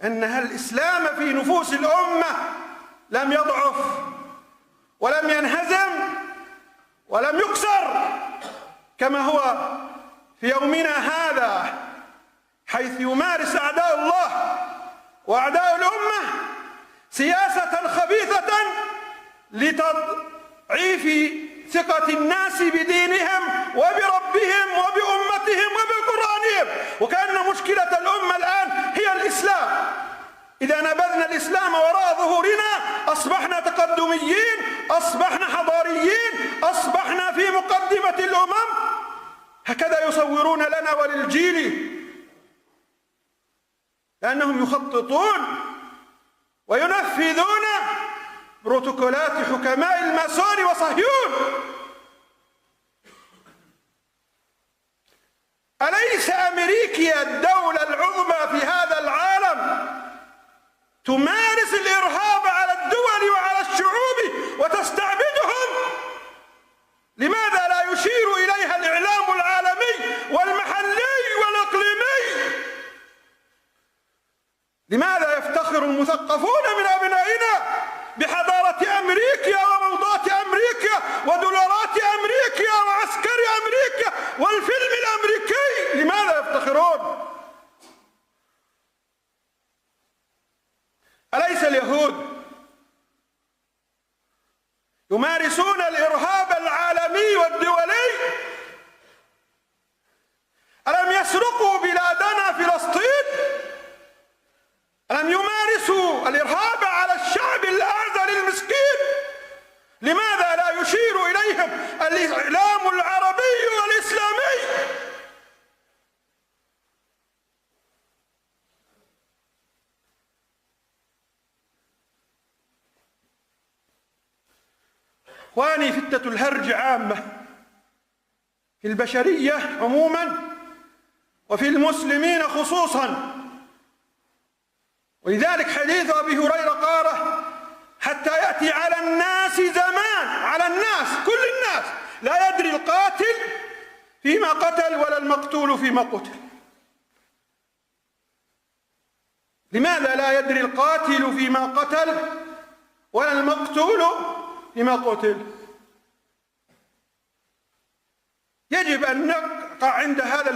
أن الإسلام في نفوس الأمة لم يضعف ولم ينهزم ولم يكسر كما هو في يومنا هذا، حيث يمارس أعداء الله وأعداء الأمة سياسة خبيثة لتضعيف ثقة الناس بدينهم وبربهم وبأمتهم وبقرآنهم، وكأن مشكلة الأمة الآن هي الإسلام. إذا نبذنا الإسلام وراء ظهورنا أصبحنا تقدميين، أصبحنا حضاريين، أصبحنا في مقدمة الأمم. هكذا يصورون لنا وللجيل، لأنهم يخططون وينفذون بروتوكولات حكماء الماسون وصهيون. أليس أمريكا الدولة العظمى في هذا العالم تمارس الإرهاب على الدول وعلى الشعوب وتستعبدهم؟ لماذا لا يشير إليها الإعلام العالمي والمحلي والإقليمي؟ لماذا يفتخر المثقفون من أبنائنا بحضارة أمريكا وموضات أمريكا ودولارات أمريكا وعسكر أمريكا والفيلم الأمريكي؟ لماذا يفتخرون؟ أليس اليهود يمارسون الإرهاب العالمي والدولي؟ ألم يسرقوا بلادنا فلسطين؟ ألم يمارسوا الإرهاب على الشعب الأعزل المسكين؟ لماذا لا يشير إليهم الإعلام العربي والإسلامي؟ إخواني، فتنة الهرج عامة في البشرية عموما وفي المسلمين خصوصا، ولذلك حديث أبي هريرة قال: حتى يأتي على الناس زمان، على الناس كل الناس، لا يدري القاتل فيما قتل ولا المقتول فيما قتل. لماذا لا يدري القاتل فيما قتل ولا المقتول فيما قتل؟ يجب أن نقع عند هذا